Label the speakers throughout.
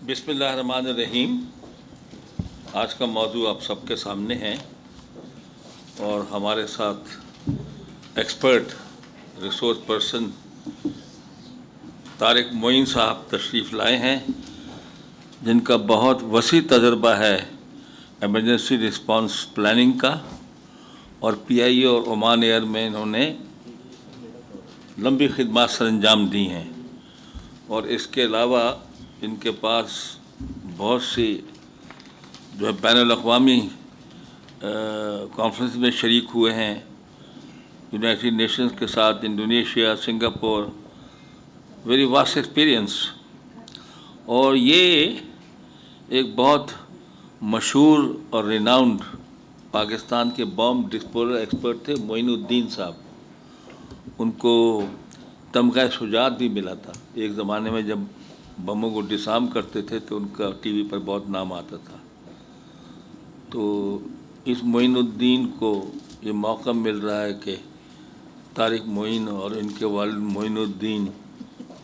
Speaker 1: بسم اللہ الرحمن الرحیم. آج کا موضوع آپ سب کے سامنے ہے اور ہمارے ساتھ ایکسپرٹ ریسورس پرسن طارق معین صاحب تشریف لائے ہیں، جن کا بہت وسیع تجربہ ہے ایمرجنسی رسپانس پلاننگ کا، اور پی آئی اے اور عمان ایئر میں انہوں نے لمبی خدمات سر انجام دی ہیں، اور اس کے علاوہ ان کے پاس بہت سی جو ہے بین الاقوامی کانفرنس میں شریک ہوئے ہیں، یونائٹڈ نیشنز کے ساتھ، Indonesia, Singapore, very vast experience. اور یہ ایک بہت مشہور اور ریناؤنڈ پاکستان کے بام ڈسپوزل ایکسپرٹ تھے، معین الدین صاحب. ان کو تمغہ شجاعت بھی ملا تھا. ایک زمانے میں جب بموں کو ڈسارم کرتے تھے تو ان کا ٹی وی پر بہت نام آتا تھا. تو اس معین الدین کو یہ موقع مل رہا ہے کہ طارق معین اور ان کے والد معین الدین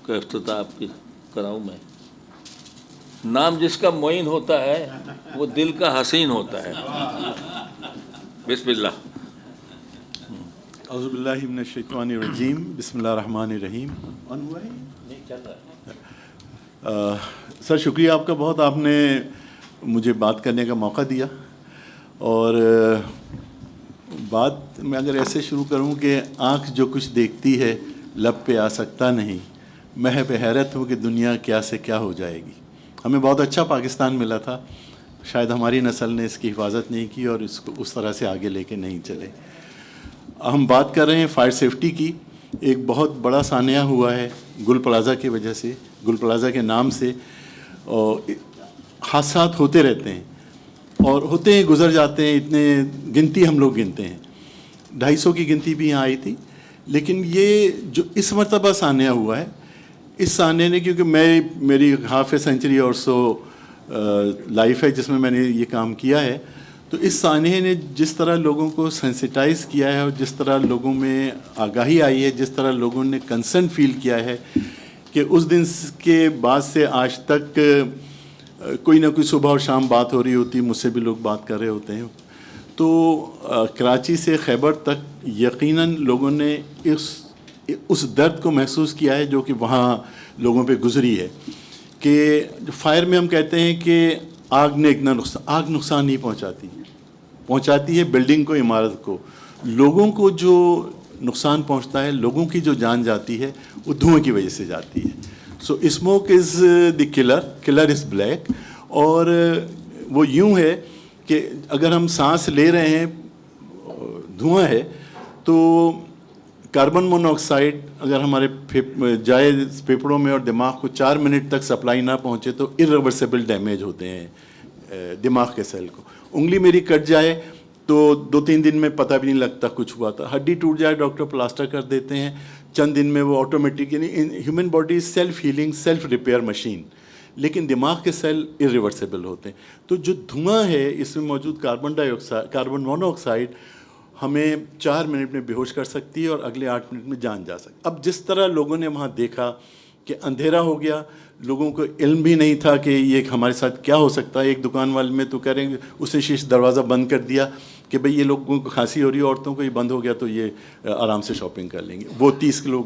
Speaker 1: کا افتتاح کراؤں میں. نام جس کا معین ہوتا ہے وہ دل کا حسین ہوتا ہے. بسم اللہ.
Speaker 2: اعوذ باللہ من الشیطان الرجیم، بسم اللہ الرحمن الرحیم. سر شکریہ آپ کا بہت، آپ نے مجھے بات کرنے کا موقع دیا. اور بات میں اگر ایسے شروع کروں کہ آنکھ جو کچھ دیکھتی ہے لب پہ آ سکتا نہیں، میں پہ حیرت ہوں کہ دنیا کیا سے کیا ہو جائے گی. ہمیں بہت اچھا پاکستان ملا تھا، شاید ہماری نسل نے اس کی حفاظت نہیں کی اور اس کو اس طرح سے آگے لے کے نہیں چلے. ہم بات کر رہے ہیں فائر سیفٹی کی. ایک بہت بڑا سانحہ ہوا ہے گل پلازہ کی وجہ سے، گل پلازہ کے نام سے. اور حادثات ہوتے رہتے ہیں اور ہوتے ہیں، گزر جاتے ہیں. اتنے گنتی ہم لوگ گنتے ہیں، 250 کی گنتی بھی یہاں آئی تھی. لیکن یہ جو اس مرتبہ سانحہ ہوا ہے، اس سانحے نے، کیونکہ میری ہاف اے سینچری اور سو لائف ہے جس میں نے یہ کام کیا ہے، تو اس سانحے نے جس طرح لوگوں کو سینسیٹائز کیا ہے اور جس طرح لوگوں میں آگاہی آئی ہے، جس طرح لوگوں نے کنسرن فیل کیا ہے کہ اس دن کے بعد سے آج تک کوئی نہ کوئی صبح اور شام بات ہو رہی ہوتی، مجھ سے بھی لوگ بات کر رہے ہوتے ہیں. تو کراچی سے خیبر تک یقیناً لوگوں نے اس درد کو محسوس کیا ہے جو کہ وہاں لوگوں پہ گزری ہے. کہ فائر میں ہم کہتے ہیں کہ آگ نے اتنا آگ نقصان نہیں پہنچاتی ہے بلڈنگ کو، عمارت کو. لوگوں کو جو نقصان پہنچتا ہے، لوگوں کی جو جان جاتی ہے، وہ دھوئیں کی وجہ سے جاتی ہے. So smoke is the colour is black. اور وہ یوں ہے کہ اگر ہم سانس لے رہے ہیں، دھواں ہے، تو کاربن مونوآکسائڈ اگر ہمارے جائے پھیپھڑوں میں اور دماغ کو 4 منٹ تک سپلائی نہ پہنچے تو ارریورسیبل ڈیمیج ہوتے ہیں دماغ کے سیل کو. انگلی میری کٹ جائے تو 2-3 دن میں پتہ بھی نہیں لگتا کچھ ہوا تھا. ہڈی ٹوٹ جائے، ڈاکٹر پلاسٹر کر دیتے ہیں، چند دن میں وہ automatically. Human body self healing, self repair machine. لیکن دماغ کے سیل ارریورسیبل ہوتے ہیں. تو جو دھواں ہے، اس میں موجود کاربن مونوآکسائڈ ہمیں 4 منٹ میں بے ہوش کر سکتی ہے اور اگلے 8 منٹ میں جان جا سکتی. اب جس طرح لوگوں نے وہاں دیکھا کہ اندھیرا ہو گیا، لوگوں کو علم بھی نہیں تھا کہ یہ ہمارے ساتھ کیا ہو سکتا ہے. ایک دکان والے میں تو کہہ رہے ہیں اس نے شیش دروازہ بند کر دیا کہ بھئی یہ لوگوں کو کھانسی ہو رہی ہے، عورتوں کو یہ بند ہو گیا تو یہ آرام سے شاپنگ کر لیں گے. وہ 30 کلو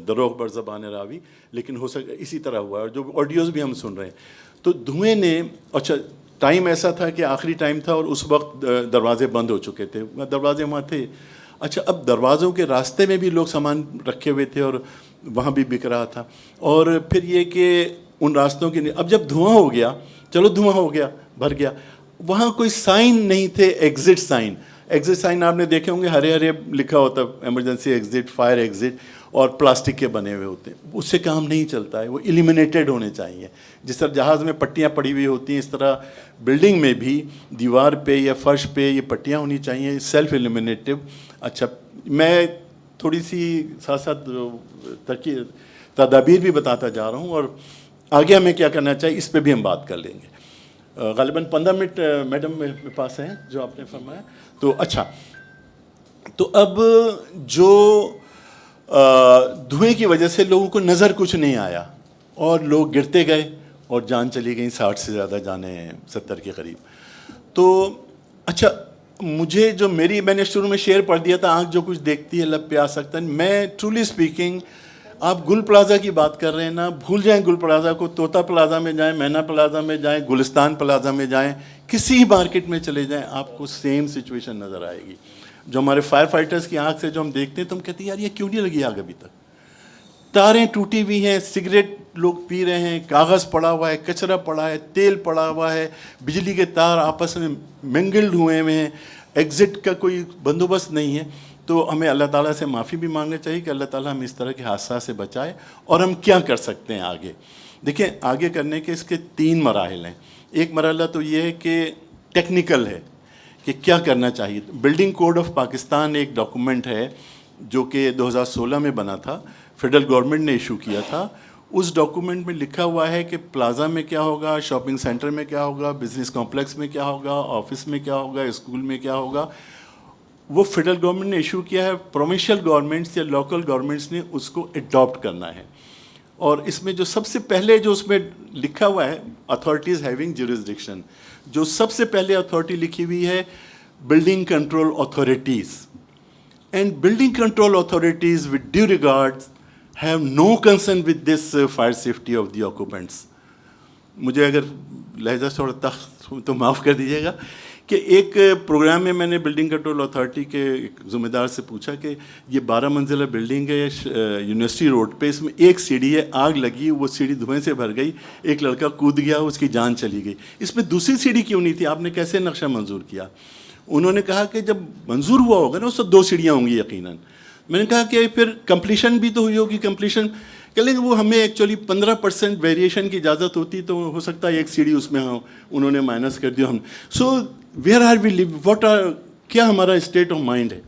Speaker 2: دروغ بر زبان راوی. لیکن ہو سکتا اسی طرح ہوا ہے، اور جو آڈیوز بھی ہم سن رہے ہیں. تو دھوئیں نے، اچھا ٹائم ایسا تھا کہ آخری ٹائم تھا اور اس وقت دروازے بند ہو چکے تھے، دروازے وہاں تھے. اچھا اب دروازوں کے راستے میں بھی لوگ سامان رکھے ہوئے تھے اور وہاں بھی بک رہا تھا. اور پھر یہ کہ ان راستوں کی، اب جب دھواں ہو گیا، چلو دھواں ہو گیا، بھر گیا، وہاں کوئی سائن نہیں تھے. ایگزٹ سائن آپ نے دیکھے ہوں گے، ہرے ہرے لکھا ہوتا ایمرجنسی ایگزٹ، فائر ایگزٹ، اور پلاسٹک کے بنے ہوئے ہوتے ہیں. اس سے کام نہیں چلتا ہے، وہ ایلیمینیٹڈ ہونے چاہیے. جس طرح جہاز میں پٹیاں پڑی ہوئی ہوتی ہیں، اس طرح بلڈنگ میں بھی دیوار پہ یا فرش پہ یہ پٹیاں ہونی چاہیے، سیلف ایلیمینیٹو. اچھا میں تھوڑی سی ساتھ ساتھ تدابیر بھی بتاتا جا رہا ہوں، اور آگے ہمیں کیا کرنا چاہیے اس پہ بھی ہم بات کر لیں گے. غالباً 15 منٹ میڈم میرے پاس ہیں جو آپ نے فرمایا. تو اچھا، تو اب جو دھوئیں کی وجہ سے لوگوں کو نظر کچھ نہیں آیا، اور لوگ گرتے گئے اور جان چلی گئی, 60 سے زیادہ جانیں ہیں, 70 کے قریب. تو اچھا مجھے جو میں نے شروع میں شعر پڑھ دیا تھا, آنکھ جو کچھ دیکھتی ہے لب پہ آ سکتا ہے. میں ٹرولی اسپیکنگ, آپ گل پلازا کی بات کر رہے ہیں نا, بھول جائیں گل پلازا کو, طوطا پلازا میں جائیں, مینا پلازا میں جائیں, گلستان پلازا میں جائیں, کسی مارکیٹ میں چلے جائیں, آپ کو سیم سچویشن نظر آئے گی. جو ہمارے فائر فائٹرز کی آنکھ سے جو ہم دیکھتے ہیں تو ہم کہتے ہیں یار یہ کیوں نہیں لگی آگ ابھی تک. تاریں ٹوٹی ہوئی ہیں, سگریٹ لوگ پی رہے ہیں, کاغذ پڑا ہوا ہے, کچرا پڑا ہے, تیل پڑا ہوا ہے, بجلی کے تار آپس میں منگلڈ ہوئے ہیں, ایگزٹ کا کوئی بندوبست نہیں ہے. تو ہمیں اللہ تعالیٰ سے معافی بھی مانگنا چاہیے کہ اللہ تعالیٰ ہمیں اس طرح کے حادثات سے بچائے. اور ہم کیا کر سکتے ہیں آگے؟ دیکھیں آگے کرنے کے اس کے 3 مراحل ہیں. ایک مرحلہ تو یہ ہے کہ ٹیکنیکل ہے کہ کیا کرنا چاہیے. بلڈنگ کوڈ آف پاکستان ایک ڈاکومنٹ ہے جو کہ 2016 میں بنا تھا, فیڈرل گورنمنٹ نے ایشو کیا تھا. اس ڈاکومنٹ میں لکھا ہوا ہے کہ پلازا میں کیا ہوگا, شاپنگ سینٹر میں کیا ہوگا, بزنس کمپلیکس میں کیا ہوگا, آفس میں کیا ہوگا, اسکول میں کیا ہوگا. وہ فیڈرل گورنمنٹ نے ایشو کیا ہے, پروونشل گورنمنٹس یا لوکل گورنمنٹس نے اس کو اڈاپٹ کرنا ہے. اور اس میں جو سب سے پہلے جو اس میں لکھا ہوا ہے, اتھارٹیز ہیونگ جورسڈکشن, جو سب سے پہلے اتھارٹی لکھی ہوئی ہے building control authorities. And building control authorities with due regard have no concern with this fire safety of the occupants. مجھے اگر لہجہ تھوڑا تخت تو معاف کر دیجیے گا کہ ایک پروگرام میں نے بلڈنگ کنٹرول اتھارٹی کے ذمہ دار سے پوچھا کہ یہ 12 منزلہ بلڈنگ ہے یونیورسٹی روڈ پہ, اس میں ایک سیڑھی ہے, آگ لگی, وہ سیڑھی دھوئیں سے بھر گئی, ایک لڑکا کود گیا, اس کی جان چلی گئی, اس میں دوسری سیڑھی کیوں نہیں تھی, آپ نے کیسے نقشہ منظور کیا؟ انہوں نے کہا کہ جب منظور ہوا ہوگا نا اس سے 2 سیڑھیاں ہوں گی یقیناً. میں نے کہا کہ پھر کمپلیشن بھی تو ہوئی ہوگی. کمپلیشن کہہ لیں گے وہ ہمیں ایکچولی 15% ویریشن کی اجازت ہوتی تو ہو سکتا ہے ایک سیڑھی اس میں انہوں نے مائنس کر دیا. ہم so where are we live, what are, کیا ہمارا اسٹیٹ آف مائنڈ ہے,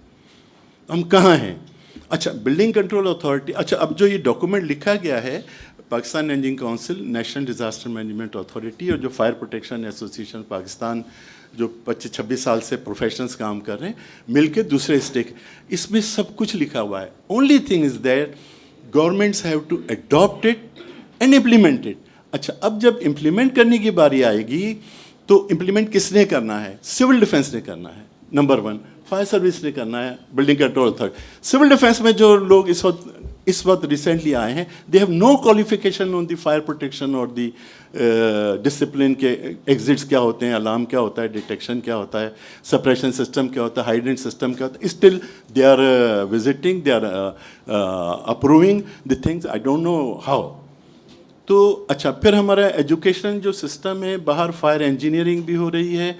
Speaker 2: ہم کہاں ہیں؟ اچھا بلڈنگ کنٹرول اتھارٹی. اچھا اب جو یہ ڈاکومنٹ لکھا گیا ہے Pakistan engineering council, national disaster management authority اور جو فائر پروٹیکشن ایسوسیشن پاکستان جو 25-26 سال سے پروفیشنلز کام کر رہے ہیں مل کے دوسرے اسٹیک, اس میں سب کچھ لکھا ہوا ہے. Only thing is that governments have to adopt it and implement it. اچھا اب جب امپلیمنٹ کرنے کی باری آئے گی تو امپلیمنٹ کس نے کرنا ہے؟ سول ڈیفینس نے کرنا ہے نمبر 1, فائر سروس نے کرنا ہے, building control authority. Civil defence میں جو لوگ اس وقت ریسنٹلی آئے ہیں, they have no qualification on the fire protection اور دی ڈسپلن کے ایگزٹس کیا ہوتے ہیں, الارم کیا ہوتا ہے, ڈیٹیکشن کیا ہوتا ہے, سپریشن سسٹم کیا ہوتا ہے, ہائیڈرنٹ سسٹم کیا ہوتا ہے. Still they are visiting, they are approving the things, I don't know how. تو اچھا پھر ہمارا ایجوکیشن جو سسٹم ہے, باہر فائر انجینئرنگ بھی ہو رہی ہے.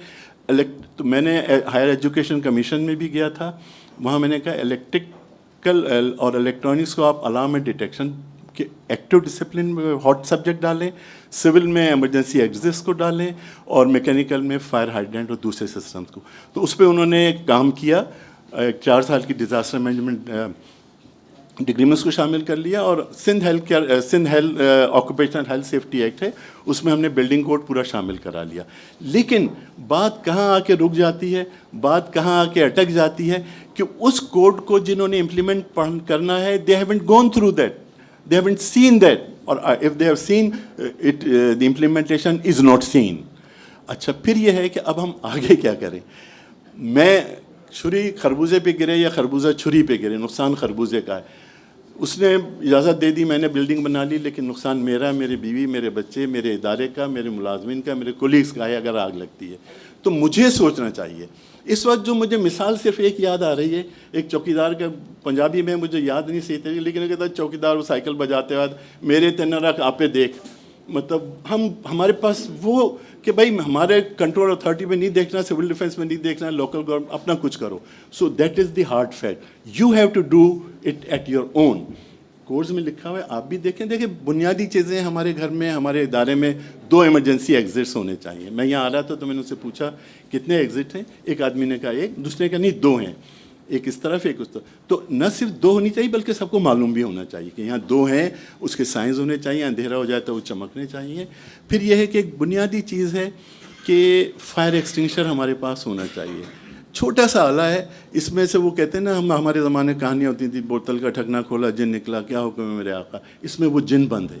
Speaker 2: تو میں نے ہائر ایجوکیشن کمیشن میں بھی گیا تھا, وہاں میں نے کہا الیکٹریکل اور الیکٹرانکس کو آپ الارم اینڈ ڈیٹیکشن کہ ایکٹیو ڈسپلن میں ہاٹ سبجیکٹ ڈالیں, سول میں ایمرجنسی ایگزٹس کو ڈالیں, اور میکینیکل میں فائر ہائیڈرنٹ اور دوسرے سسٹمس کو. تو اس پہ انہوں نے کام کیا, 4 سال کی ڈیزاسٹر مینجمنٹ ڈگری میں اس کو شامل کر لیا. اور Sindh occupational health safety act ہے, اس میں ہم نے بلڈنگ کوڈ پورا شامل کرا لیا. لیکن بات کہاں آ کے رک جاتی ہے, بات کہاں آ کے اٹک جاتی ہے کہ اس کوڈ کو جنہوں نے امپلیمنٹ کرنا ہے, they haven't gone through that, they haven't seen that, or if they have seen it, the implementation is not seen. اچھا پھر یہ ہے کہ اب ہم آگے کیا کریں. میں چھری خربوزے پہ گرے یا خربوزہ چھری پہ گرے, نقصان خربوزے کا ہے. اس نے اجازت دے دی, میں نے بلڈنگ بنا لی, لیکن نقصان میرا, میری بیوی, میرے بچے, میرے ادارے کا, میرے ملازمین کا, میرے کولیگس کا ہے اگر آگ لگتی ہے. تو مجھے سوچنا چاہیے. اس وقت جو مجھے مثال صرف ایک یاد آ رہی ہے, ایک چوکیدار کا, پنجابی میں مجھے یاد نہیں صحیح طریقے, لیکن کہتا ہے چوکیدار وہ سائیکل بجاتے بعد میرے تن رکھ آپے دیکھ. مطلب ہمارے پاس وہ کہ بھائی ہمارے کنٹرول اتھارٹی میں نہیں دیکھنا, سول ڈیفینس میں نہیں دیکھنا, لوکل گورنمنٹ اپنا کچھ کرو. So that is the hard fact, you have to do it at your own. Course میں لکھا ہوا ہے, آپ بھی دیکھیں. دیکھیں بنیادی چیزیں ہمارے گھر میں, ہمارے ادارے میں 2 ایمرجنسی ایگزٹس ہونے چاہیے. میں یہاں آ رہا تھا تو میں نے ان سے پوچھا کتنے ایگزٹ ہیں, ایک آدمی نے کہا 1, دوسرے نے کہا نہیں 2 ہیں, ایک اس طرف ایک اس طرف. تو نہ صرف 2 ہونی چاہیے بلکہ سب کو معلوم بھی ہونا چاہیے کہ یہاں 2 ہیں, اس کے سائنز ہونے چاہیے, اندھیرا ہو جائے تو وہ چمکنے چاہیے. پھر یہ ہے کہ ایک بنیادی چیز ہے کہ فائر ایکسٹنگشر ہمارے پاس ہونا چاہیے. چھوٹا سا آلہ ہے, اس میں سے وہ کہتے ہیں نا, ہمارے زمانے کہانیاں ہوتی تھیں, بوتل کا ڈھکنا کھولا جن نکلا, کیا حکم ہے میرے آقا, اس میں وہ جن بند ہے.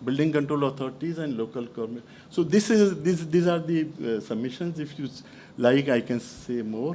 Speaker 2: building control authorities and local government? So these are the submissions. If you like, I can say more.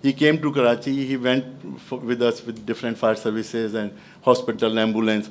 Speaker 2: He came to Karachi, he went with us with different fire services and hospital, ambulance,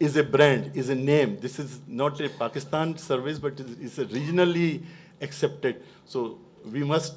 Speaker 2: is a brand, is a name. This is not a Pakistan service, but it's a regionally accepted. So we must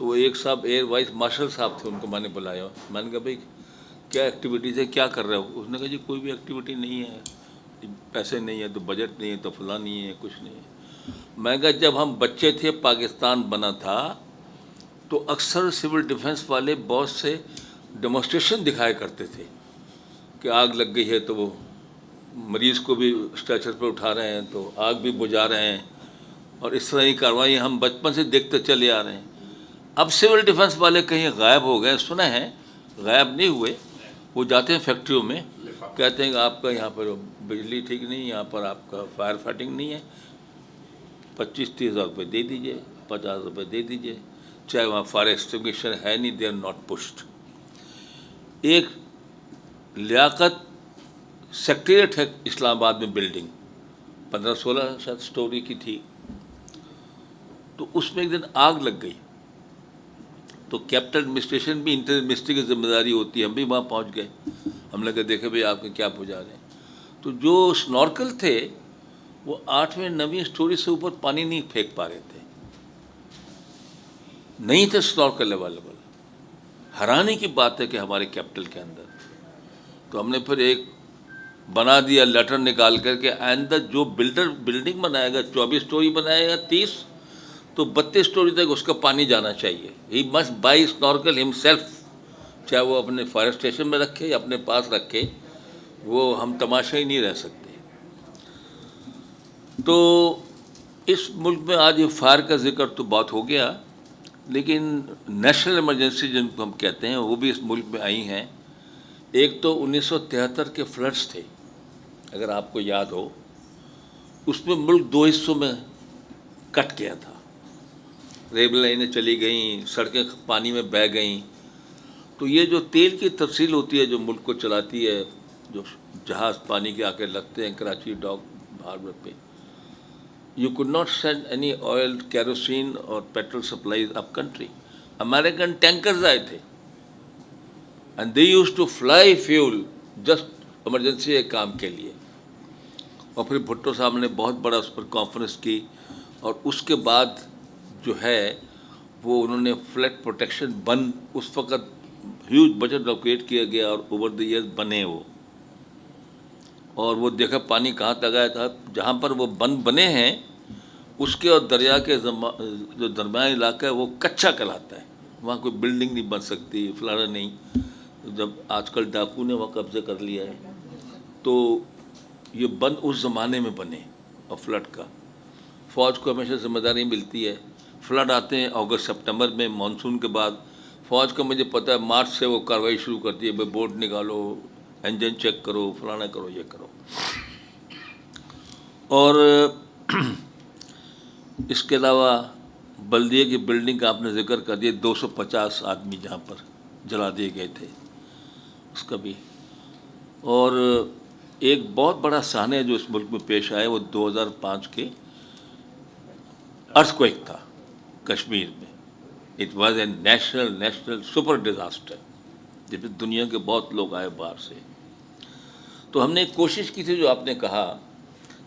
Speaker 1: تو وہ ایک صاحب air vice marshal صاحب تھے, ان کو میں نے بلایا. میں نے کہا بھائی کیا ایکٹیویٹیز ہے, کیا کر رہے ہو؟ اس نے کہا جی کوئی بھی ایکٹیویٹی نہیں ہے, پیسے نہیں ہے تو بجٹ نہیں ہے تو فلاں نہیں ہے, کچھ نہیں ہے. میں نے کہا جب ہم بچے تھے پاکستان بنا تھا تو اکثر سول ڈیفنس والے بہت سے ڈیمونسٹریشن دکھایا کرتے تھے کہ آگ لگ گئی ہے تو وہ مریض کو بھی اسٹریچر پہ اٹھا رہے ہیں تو آگ بھی بجھا رہے ہیں, اور اس طرح کی کارروائی ہم بچپن سے دیکھتے چلے آ رہے ہیں. اب سول ڈیفنس والے کہیں غائب ہو گئے, سنا ہے غائب نہیں ہوئے, وہ جاتے ہیں فیکٹریوں میں, کہتے ہیں کہ آپ کا یہاں پر بجلی ٹھیک نہیں, یہاں پر آپ کا فائر فائٹنگ نہیں ہے, 25-30 ہزار روپے دے دیجئے, 50 روپے دے دیجئے, چاہے وہاں فائر ایکسٹنگویشر ہے نہیں, دے آر ناٹ پشڈ. ایک لیاقت سیکٹریٹ ہے اسلام آباد میں, بلڈنگ 15-16 شاید سٹوری کی تھی, تو اس میں ایک دن آگ لگ گئی. تو کیپٹن ایڈمنسٹریشن بھی انٹر منسٹری کی ذمہ داری ہوتی ہے, ہم بھی وہاں پہنچ گئے. ہم نے کہا دیکھے بھائی آپ کے کیا بجھا رہے ہیں. تو جو سنورکل تھے وہ 8ویں 9ویں سٹوری سے اوپر پانی نہیں پھینک پا رہے تھے, نہیں تھے سنورکل اویلیبل. حیرانی کی بات ہے کہ ہمارے کیپٹل کے اندر. تو ہم نے پھر ایک بنا دیا لیٹر نکال کر کے, آئندہ جو بلڈر بلڈنگ بنائے گا 24 سٹوری بنائے گا 30 تو 32 سٹوری تک اس کا پانی جانا چاہیے. ہی مسٹ بائی سنورکل ہمسیلف, چاہے وہ اپنے فائر اسٹیشن میں رکھے یا اپنے پاس رکھے, وہ ہم تماشا ہی نہیں رہ سکتے. تو اس ملک میں آج فائر کا ذکر تو بات ہو گیا, لیکن نیشنل ایمرجنسی جن کو ہم کہتے ہیں وہ بھی اس ملک میں آئی ہیں. ایک تو 1973 کے فلڈز تھے, اگر آپ کو یاد ہو, اس میں ملک 2 حصوں میں کٹ گیا تھا, ریل لائنیں چلی گئیں, سڑکیں پانی میں بہہ گئیں. تو یہ جو تیل کی تفصیل ہوتی ہے جو ملک کو چلاتی ہے, جو جہاز پانی کے آ کے لگتے ہیں کراچی ڈاک ہاربر پہ, you could not send any oil, kerosene or petrol supplies up country. American tankers آئے تھے and they used to fly fuel just emergency ایک کام کے لیے. اور پھر بھٹو صاحب نے بہت بڑا اس پر کانفرنس کی, اور اس کے بعد جو ہے وہ انہوں نے فلڈ پروٹیکشن بند, اس وقت ہیوج بجٹ لوکیٹ کیا گیا اور اوور دی ایئر بنے وہ, اور وہ دیکھا پانی کہاں تک آیا تھا. جہاں پر وہ بند بنے ہیں اس کے اور دریا کے جو درمیان علاقہ ہے وہ کچا کہلاتا ہے, وہاں کوئی بلڈنگ نہیں بن سکتی, فلانا نہیں. جب آج کل ڈاکو نے وہاں قبضہ کر لیا ہے, تو یہ بند اس زمانے میں بنے. اور فلڈ کا فوج کو ہمیشہ ذمہ داری ملتی ہے. فلڈ آتے ہیں اگست سپٹمبر میں مانسون کے بعد, فوج کا مجھے پتہ ہے مارچ سے وہ کارروائی شروع کرتی ہے, بھائی بوٹ نکالو, انجن چیک کرو, فلانا کرو, یہ کرو. اور اس کے علاوہ بلدیہ کی بلڈنگ کا آپ نے ذکر کر دیا, 250 آدمی جہاں پر جلا دیے گئے تھے, اس کا بھی. اور ایک بہت بڑا سانحہ جو اس ملک میں پیش آیا وہ 2005 کے ارتھکویک تھا کشمیر میں. It was a national super disaster, جس میں دنیا کے بہت لوگ آئے باہر سے. تو ہم نے ایک کوشش کی تھی جو آپ نے کہا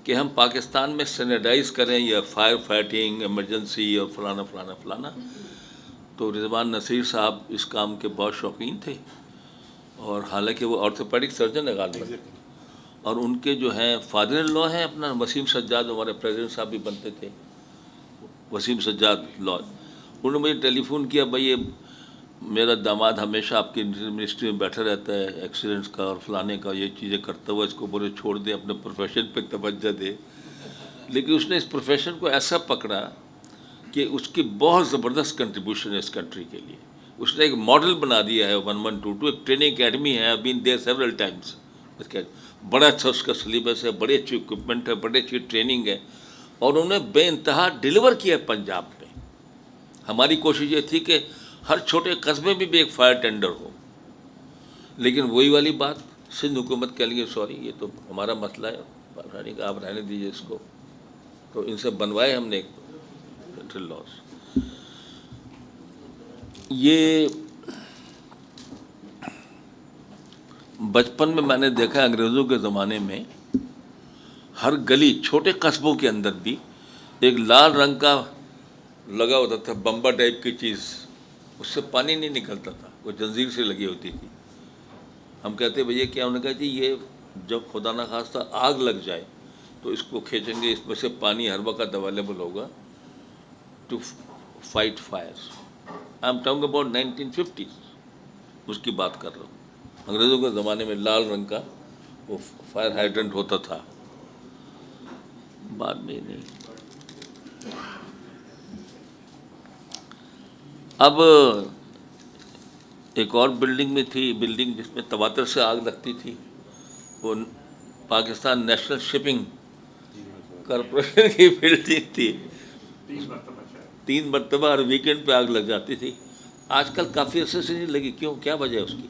Speaker 1: کہ ہم پاکستان میں سینیٹائز کریں یا فائر فائٹنگ ایمرجنسی اور فلانا فلانا فلانا. تو رضوان نصیر صاحب اس کام کے بہت شوقین تھے, اور حالانکہ وہ آرتھوپیڈک سرجن ہے غالباً, اور ان کے جو ہیں فادر ان لا ہیں اپنا وسیم سجاد, ہمارے پریزیڈنٹ صاحب بھی بنتے تھے, وسیم سجاد لا. انہوں نے مجھے ٹیلی فون کیا, بھائی یہ میرا داماد ہمیشہ آپ کی منسٹری میں بیٹھا رہتا ہے, ایکسیڈنٹس کا اور فلانے کا یہ چیزیں کرتا ہوا, اس کو بولے چھوڑ دے, اپنے پروفیشن پہ توجہ دے. لیکن اس نے اس پروفیشن کو ایسا پکڑا کہ اس کی بہت زبردست کنٹریبیوشن ہے اس کنٹری کے لیے. اس نے ایک ماڈل بنا دیا ہے 1122, ایک ٹریننگ اکیڈمی ہے, بین دیئر سیورل ٹائمس. بڑا اچھا اس کا سلیبس ہے, بڑی اچھی اکوپمنٹ ہے, بڑی اچھی ٹریننگ ہے, اور انہوں نے بے انتہا ڈیلیور کیا پنجاب میں. ہماری کوشش یہ تھی کہ ہر چھوٹے قصبے میں بھی ایک فائر ٹینڈر ہو, لیکن وہی والی بات, سندھ حکومت کہہ لیے سوری یہ تو ہمارا مسئلہ ہے, آپ رہنے دیجیے اس کو. تو ان سے بنوائے ہم نے ایک لاس. یہ بچپن میں نے دیکھا انگریزوں کے زمانے میں ہر گلی چھوٹے قصبوں کے اندر بھی ایک لال رنگ کا لگا ہوتا تھا, بمبا ٹائپ کی چیز, اس سے پانی نہیں نکلتا تھا، وہ جنزیر سے لگی ہوتی تھی. ہم کہتے بھیا کیا؟ انہوں نے کہا جی یہ جب خدا نخواستہ آگ لگ جائے تو اس کو کھینچیں گے، اس میں سے پانی ہر وقت اویلیبل ہوگا to fight fires. I am talking about 1950 اس کی بات کر رہا ہوں. انگریزوں کے زمانے میں لال رنگ کا وہ فائر ہائیڈرنٹ ہوتا تھا، بعد میں نہیں. اب ایک اور بلڈنگ میں تھی، بلڈنگ جس میں تواتر سے آگ لگتی تھی، وہ پاکستان نیشنل شپنگ کارپوریشن کی بلڈنگ تھی. 3 مرتبہ ہر ویکینڈ پہ آگ لگ جاتی تھی. آج کل کافی عرصے سے نہیں لگی، کیوں؟ کیا وجہ ہے اس کی؟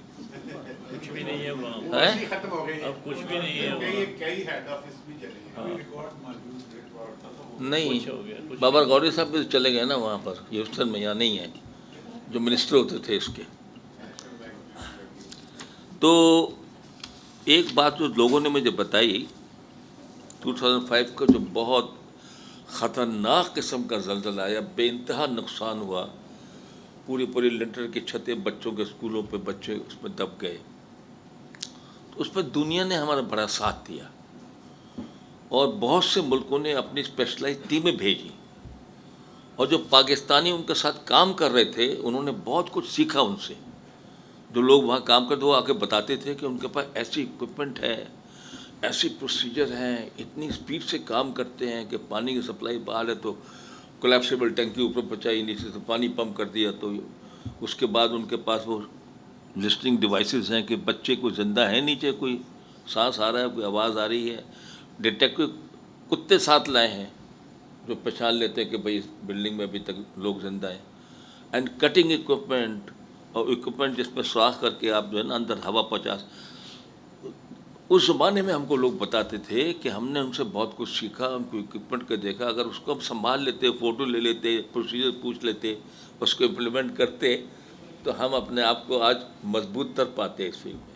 Speaker 3: کچھ بھی نہیں ہے وہاں،
Speaker 1: ہے
Speaker 4: ختم ہو گئی.
Speaker 3: اب کچھ بھی نہیں ہے وہاں.
Speaker 4: کئی ہیڈ آفس بھی چلے گئے.
Speaker 1: نہیں.
Speaker 3: کچھ ہو گیا، کچھ
Speaker 1: بابر غوری صاحب بھی چلے گئے نا وہاں پر، ہیوسٹن میں، یہاں نہیں ہے، جو منسٹر ہوتے تھے اس کے. تو ایک بات جو لوگوں نے مجھے بتائی، 2005 کا جو بہت خطرناک قسم کا زلزلہ آیا، بے انتہا نقصان ہوا، پوری لنٹر کی چھتیں بچوں کے اسکولوں پہ بچے اس میں دب گئے. تو اس پہ دنیا نے ہمارا بڑا ساتھ دیا اور بہت سے ملکوں نے اپنی اسپیشلائز ٹیمیں بھیجی، اور جو پاکستانی ان کے ساتھ کام کر رہے تھے انہوں نے بہت کچھ سیکھا ان سے. جو لوگ وہاں کام کرتے وہ آ کے بتاتے تھے کہ ان کے پاس ایسی اکوپمنٹ ہے، ایسی پروسیجر ہیں، اتنی اسپیڈ سے کام کرتے ہیں کہ پانی کی سپلائی بحال ہے تو کولیپسیبل ٹینکی اوپر پہنچائی، نیچے سے پانی پمپ کر دیا، تو اس کے بعد ان کے پاس وہ لسٹنگ ڈیوائسز ہیں کہ بچے کوئی زندہ ہے نیچے، کوئی سانس آ رہا ہے، کوئی آواز آ رہی ہے. ڈیٹیکٹو کتے ساتھ لائے ہیں جو پہچان لیتے ہیں کہ بھائی اس بلڈنگ میں ابھی تک لوگ زندہ ہیں. اینڈ کٹنگ اکوپمنٹ، اور اکوپمنٹ جس میں سوراخ کر کے آپ جو ہے نا اندر ہوا پہنچا. اس زمانے میں ہم کو لوگ بتاتے تھے کہ ہم نے ان سے بہت کچھ سیکھا، ان کو اکوپمنٹ کے دیکھا، اگر اس کو ہم سنبھال لیتے، فوٹو لے لیتے، پروسیجر پوچھ لیتے، اس کو امپلیمنٹ کرتے، تو ہم اپنے آپ کو آج مضبوط تر پاتے اس فیلڈ میں.